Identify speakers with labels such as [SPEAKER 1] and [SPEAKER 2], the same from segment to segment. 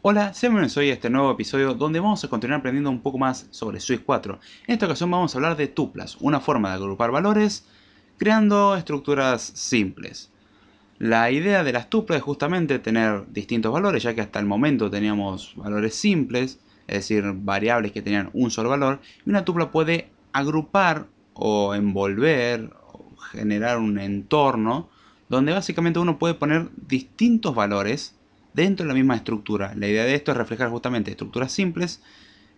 [SPEAKER 1] Hola, sean bienvenidos hoy a este nuevo episodio donde vamos a continuar aprendiendo un poco más sobre Swift 4. En esta ocasión vamos a hablar de tuplas, una forma de agrupar valores creando estructuras simples. La idea de las tuplas es justamente tener distintos valores, ya que hasta el momento teníamos valores simples, es decir, variables que tenían un solo valor, y una tupla puede agrupar o envolver o generar un entorno donde básicamente uno puede poner distintos valores dentro de la misma estructura. La idea de esto es reflejar justamente estructuras simples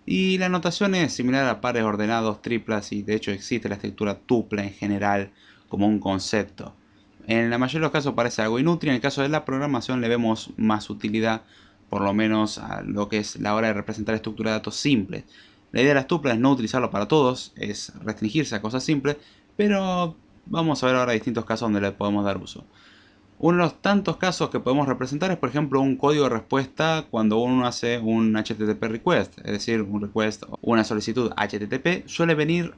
[SPEAKER 1] y la notación es similar a pares ordenados, triplas y de hecho existe la estructura tupla en general como un concepto. En la mayoría de los casos parece algo inútil, en el caso de la programación le vemos más utilidad, por lo menos a lo que es la hora de representar estructuras de datos simples. La idea de las tuplas es no utilizarlo para todos, es restringirse a cosas simples, pero vamos a ver ahora distintos casos donde le podemos dar uso. Uno de los tantos casos que podemos representar es, por ejemplo, un código de respuesta cuando uno hace un HTTP request, es decir, un request o una solicitud HTTP suele venir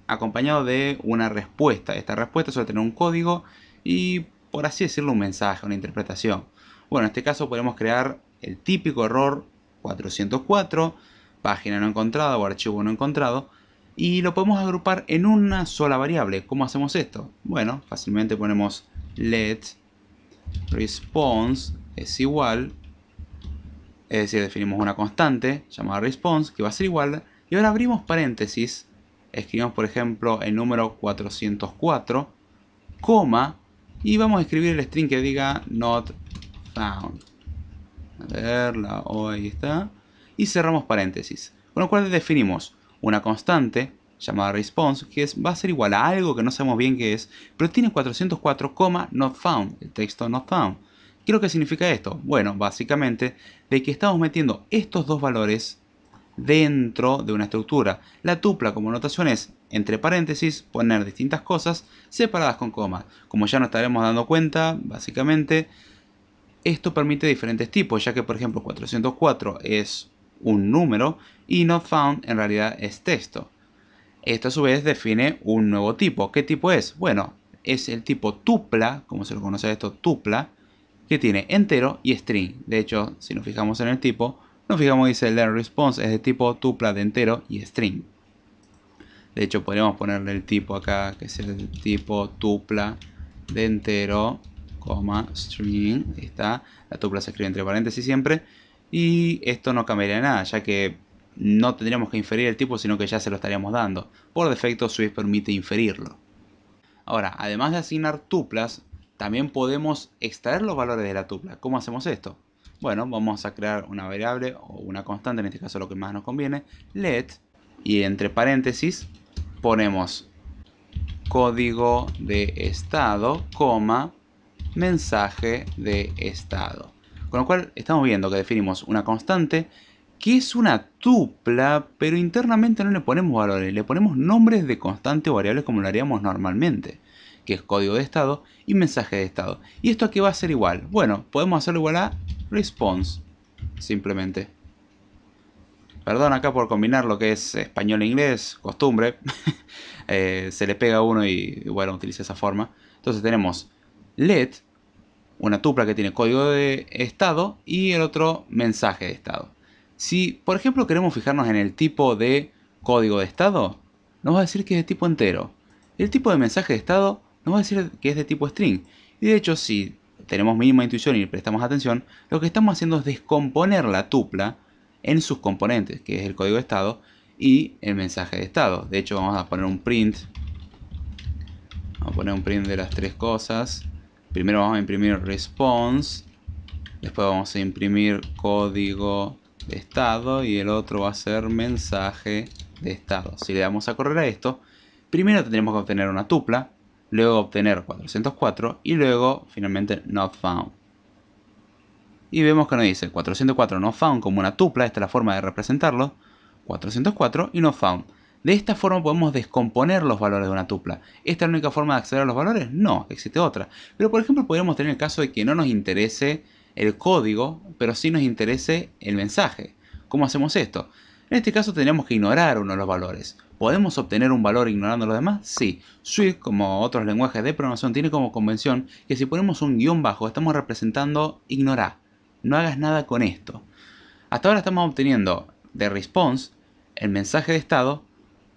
[SPEAKER 1] acompañado de una respuesta. Esta respuesta suele tener un código y, por así decirlo, un mensaje, una interpretación. Bueno, en este caso podemos crear el típico error 404, página no encontrada o archivo no encontrado, y lo podemos agrupar en una sola variable. ¿Cómo hacemos esto? Bueno, fácilmente ponemos let response es igual, es decir, definimos una constante llamada response que va a ser igual, y ahora abrimos paréntesis, escribimos por ejemplo el número 404, coma, y vamos a escribir el string que diga not found. A ver, la O ahí está, y cerramos paréntesis, con lo cual definimos una constante llamada response que va a ser igual a algo que no sabemos bien qué es, pero tiene 404, not found, el texto not found. ¿Qué es lo que significa esto? Bueno, básicamente de que estamos metiendo estos dos valores dentro de una estructura. La tupla como notación es, entre paréntesis, poner distintas cosas separadas con coma. Como ya nos estaremos dando cuenta, básicamente esto permite diferentes tipos, ya que por ejemplo 404 es un número y not found en realidad es texto. Esto a su vez define un nuevo tipo. ¿Qué tipo es? Bueno, es el tipo tupla, como se lo conoce esto, tupla, que tiene entero y string. De hecho, si nos fijamos en el tipo, nos fijamos dice el response es de tipo tupla de entero y string. De hecho, podríamos ponerle el tipo acá, que es el tipo tupla de entero, string. Ahí está. La tupla se escribe entre paréntesis siempre. Y esto no cambiaría nada, ya que no tendríamos que inferir el tipo, sino que ya se lo estaríamos dando. Por defecto, Swift permite inferirlo. Ahora, además de asignar tuplas, también podemos extraer los valores de la tupla. ¿Cómo hacemos esto? Bueno, vamos a crear una variable o una constante, en este caso lo que más nos conviene, let, y entre paréntesis ponemos código de estado, mensaje de estado. Con lo cual estamos viendo que definimos una constante que es una tupla, pero internamente no le ponemos valores, le ponemos nombres de constante o variables como lo haríamos normalmente, que es código de estado y mensaje de estado. ¿Y esto a qué va a ser igual? Bueno, podemos hacerlo igual a response, simplemente. Perdón acá por combinar lo que es español e inglés, costumbre. Se le pega a uno y bueno, utiliza esa forma. Entonces tenemos let, una tupla que tiene código de estado y el otro mensaje de estado. Si por ejemplo queremos fijarnos en el tipo de código de estado, nos va a decir que es de tipo entero. El tipo de mensaje de estado nos va a decir que es de tipo string. Y de hecho, si tenemos mínima intuición y prestamos atención, lo que estamos haciendo es descomponer la tupla en sus componentes, que es el código de estado y el mensaje de estado. De hecho, vamos a poner un print. Vamos a poner un print de las tres cosas. Primero vamos a imprimir response. Después vamos a imprimir código de estado. Y el otro va a ser mensaje de estado. Si le damos a correr a esto, primero tendremos que obtener una tupla. Luego obtener 404. Y luego finalmente not found. Y vemos que nos dice 404 not found como una tupla. Esta es la forma de representarlo. 404 y not found. De esta forma podemos descomponer los valores de una tupla. ¿Esta es la única forma de acceder a los valores? No, existe otra. Pero por ejemplo podríamos tener el caso de que no nos interese el código, pero sí nos interese el mensaje. ¿Cómo hacemos esto? En este caso tendríamos que ignorar uno de los valores. ¿Podemos obtener un valor ignorando los demás? Sí. Swift, como otros lenguajes de programación, tiene como convención que si ponemos un guión bajo estamos representando ignorar. No hagas nada con esto. Hasta ahora estamos obteniendo de response el mensaje de estado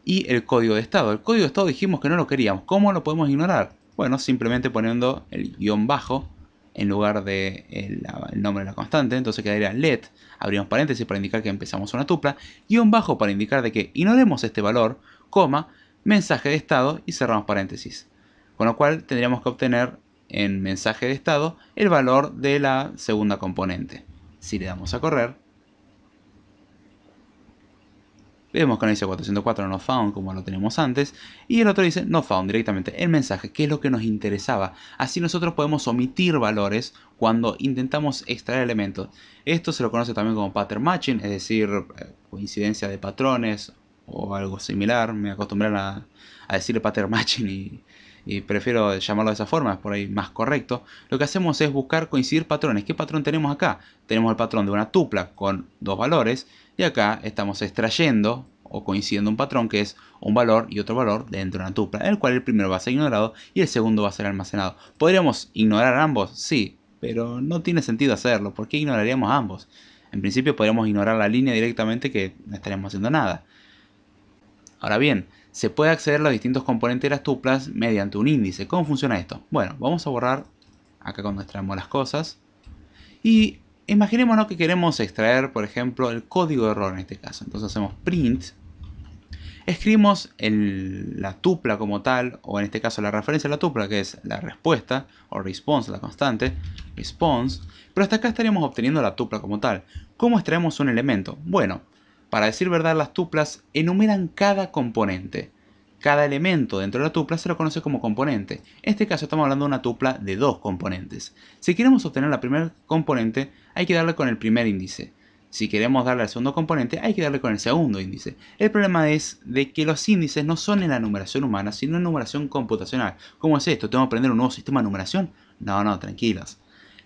[SPEAKER 1] y el código de estado. El código de estado dijimos que no lo queríamos. ¿Cómo lo podemos ignorar? Bueno, simplemente poniendo el guión bajo en lugar de el nombre de la constante. Entonces quedaría let, abrimos paréntesis para indicar que empezamos una tupla, guión bajo para indicar de que ignoremos este valor, coma, mensaje de estado y cerramos paréntesis. Con lo cual tendríamos que obtener en mensaje de estado el valor de la segunda componente. Si le damos a correr, vemos que no dice 404 not found como lo tenemos antes, y el otro dice not found directamente, el mensaje, que es lo que nos interesaba. Así nosotros podemos omitir valores cuando intentamos extraer elementos. Esto se lo conoce también como pattern matching, es decir, coincidencia de patrones o algo similar. Me acostumbré a decirle pattern matching y prefiero llamarlo de esa forma, es por ahí más correcto. Lo que hacemos es buscar coincidir patrones. ¿Qué patrón tenemos acá? Tenemos el patrón de una tupla con dos valores, y acá estamos extrayendo o coincidiendo un patrón que es un valor y otro valor dentro de una tupla, en el cual el primero va a ser ignorado y el segundo va a ser almacenado. ¿Podríamos ignorar ambos? Sí, pero no tiene sentido hacerlo. ¿Por qué ignoraríamos ambos? En principio podríamos ignorar la línea directamente, que no estaríamos haciendo nada. Ahora bien, se puede acceder a los distintos componentes de las tuplas mediante un índice. ¿Cómo funciona esto? Bueno, vamos a borrar acá cuando extraemos las cosas. Y imaginémonos que queremos extraer, por ejemplo, el código de error en este caso. Entonces hacemos print. Escribimos la tupla como tal, o en este caso la referencia a la tupla, que es la respuesta, o response, la constante, response. Pero hasta acá estaríamos obteniendo la tupla como tal. ¿Cómo extraemos un elemento? Bueno, para decir verdad, las tuplas enumeran cada componente. Cada elemento dentro de la tupla se lo conoce como componente. En este caso estamos hablando de una tupla de dos componentes. Si queremos obtener la primera componente, hay que darle con el primer índice. Si queremos darle al segundo componente, hay que darle con el segundo índice. El problema es de que los índices no son en la numeración humana, sino en numeración computacional. ¿Cómo es esto? ¿Tengo que aprender un nuevo sistema de numeración? No, tranquilos.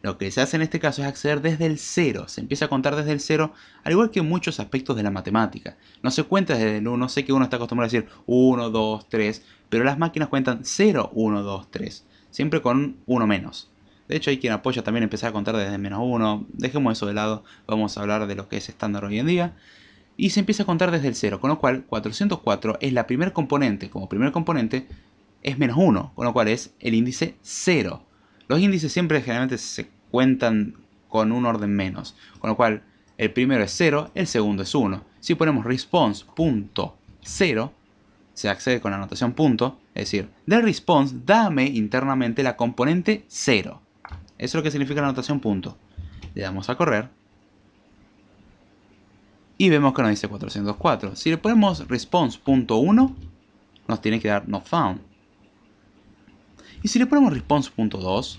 [SPEAKER 1] Lo que se hace en este caso es acceder desde el cero. Se empieza a contar desde el cero, al igual que muchos aspectos de la matemática. No se cuenta desde el 1. Sé que uno está acostumbrado a decir 1, 2, 3, pero las máquinas cuentan 0, 1, 2, 3. Siempre con 1 menos. De hecho, hay quien apoya también empezar a contar desde menos 1. Dejemos eso de lado. Vamos a hablar de lo que es estándar hoy en día. Y se empieza a contar desde el 0, con lo cual 404 es la primer componente. Como primer componente es menos 1, con lo cual es el índice 0. Los índices siempre generalmente se cuentan con un orden menos, con lo cual el primero es 0, el segundo es 1. Si ponemos response.0, se accede con la notación punto, es decir, del response dame internamente la componente 0. Eso es lo que significa la notación punto. Le damos a correr y vemos que nos dice 404. Si le ponemos response.1, nos tiene que dar not found. Y si le ponemos response.2,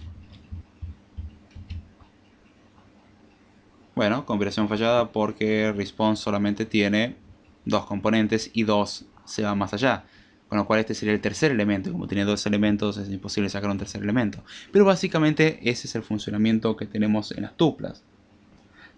[SPEAKER 1] bueno, combinación fallada porque response solamente tiene dos componentes y 2 se va más allá. Con lo cual este sería el tercer elemento. Como tiene dos elementos es imposible sacar un tercer elemento. Pero básicamente ese es el funcionamiento que tenemos en las tuplas.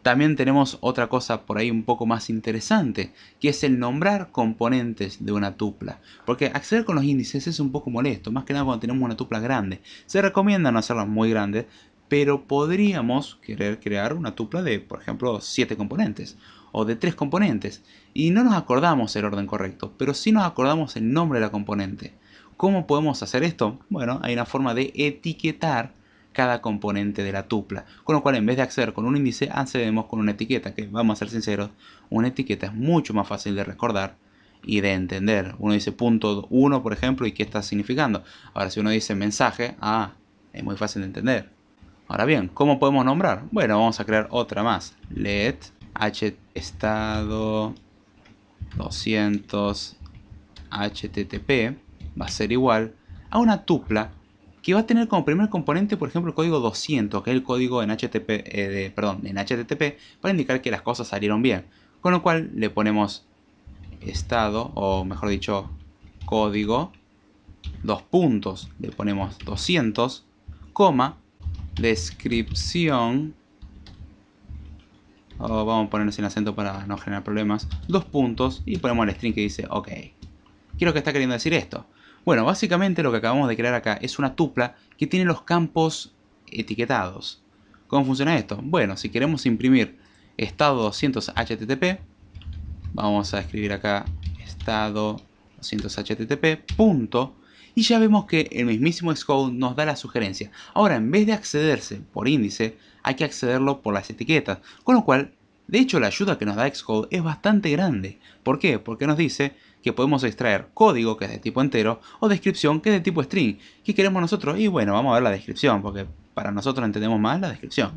[SPEAKER 1] También tenemos otra cosa por ahí un poco más interesante, que es el nombrar componentes de una tupla. Porque acceder con los índices es un poco molesto, más que nada cuando tenemos una tupla grande. Se recomienda no hacerlas muy grandes, pero podríamos querer crear una tupla de, por ejemplo, 7 componentes o de 3 componentes. Y no nos acordamos el orden correcto, pero sí nos acordamos el nombre de la componente. ¿Cómo podemos hacer esto? Bueno, hay una forma de etiquetar cada componente de la tupla, con lo cual en vez de acceder con un índice, accedemos con una etiqueta, que vamos a ser sinceros, una etiqueta es mucho más fácil de recordar y de entender. Uno dice punto 1, por ejemplo, y qué está significando. Ahora, si uno dice mensaje, es muy fácil de entender. Ahora bien, ¿cómo podemos nombrar? Bueno, vamos a crear otra más. Let estado 200 http va a ser igual a una tupla que va a tener como primer componente, por ejemplo, el código 200, que es el código en HTTP, en HTTP, para indicar que las cosas salieron bien. Con lo cual le ponemos estado, o mejor dicho, código, dos puntos, le ponemos 200, coma, descripción, vamos a ponerlo sin acento para no generar problemas, dos puntos, y ponemos el string que dice OK. ¿Qué es lo que está queriendo decir esto? Bueno, básicamente lo que acabamos de crear acá es una tupla que tiene los campos etiquetados. ¿Cómo funciona esto? Bueno, si queremos imprimir estado 200 HTTP. Vamos a escribir acá estado 200 HTTP, punto. Y ya vemos que el mismísimo Xcode nos da la sugerencia. Ahora, en vez de accederse por índice, hay que accederlo por las etiquetas. Con lo cual, de hecho, la ayuda que nos da Xcode es bastante grande. ¿Por qué? Porque nos dice que podemos extraer código, que es de tipo entero, o descripción, que es de tipo string. ¿Qué queremos nosotros? Y bueno, vamos a ver la descripción, porque para nosotros entendemos más la descripción.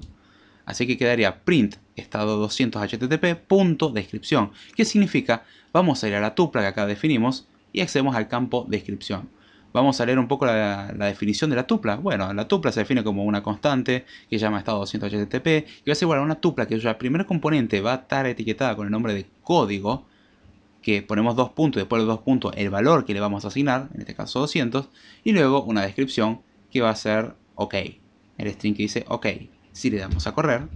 [SPEAKER 1] Así que quedaría print estado 200 HTTP punto descripción, que significa vamos a ir a la tupla que acá definimos y accedemos al campo descripción. Vamos a leer un poco la definición de la tupla. Bueno, la tupla se define como una constante que se llama estado 200 HTTP y va a ser igual a una tupla cuya primer componente va a estar etiquetada con el nombre de código, que ponemos dos puntos y después de los dos puntos el valor que le vamos a asignar, en este caso 200, y luego una descripción que va a ser OK, el string que dice OK. Si le damos a correr,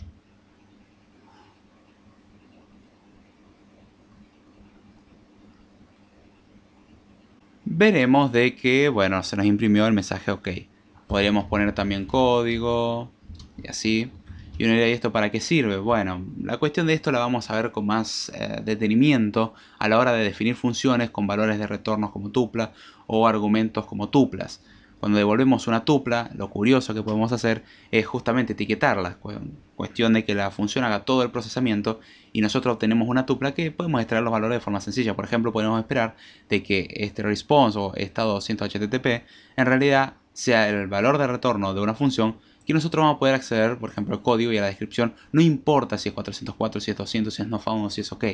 [SPEAKER 1] veremos de que, bueno, se nos imprimió el mensaje OK. Podríamos poner también código y así. Y uno dirá, ¿y esto para qué sirve? Bueno, la cuestión de esto la vamos a ver con más detenimiento a la hora de definir funciones con valores de retornos como tupla o argumentos como tuplas. Cuando devolvemos una tupla, lo curioso que podemos hacer es justamente etiquetarla. Cuestión de que la función haga todo el procesamiento y nosotros obtenemos una tupla que podemos extraer los valores de forma sencilla. Por ejemplo, podemos esperar de que este response o estado 200 HTTP en realidad sea el valor de retorno de una función que nosotros vamos a poder acceder, por ejemplo, al código y a la descripción. No importa si es 404, si es 200, si es no found o si es OK.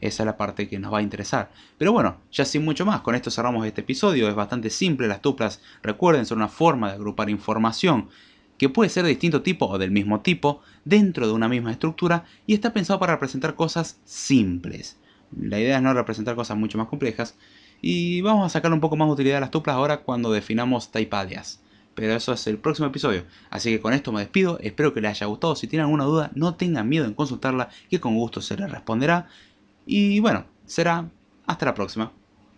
[SPEAKER 1] Esa es la parte que nos va a interesar. Pero bueno, ya sin mucho más, con esto cerramos este episodio. Es bastante simple, las tuplas, recuerden, son una forma de agrupar información que puede ser de distinto tipo o del mismo tipo dentro de una misma estructura y está pensado para representar cosas simples. La idea es no representar cosas mucho más complejas y vamos a sacar un poco más de utilidad a las tuplas ahora cuando definamos type alias. Pero eso es el próximo episodio. Así que con esto me despido, espero que les haya gustado. Si tienen alguna duda, no tengan miedo en consultarla, que con gusto se les responderá. Y bueno, será hasta la próxima.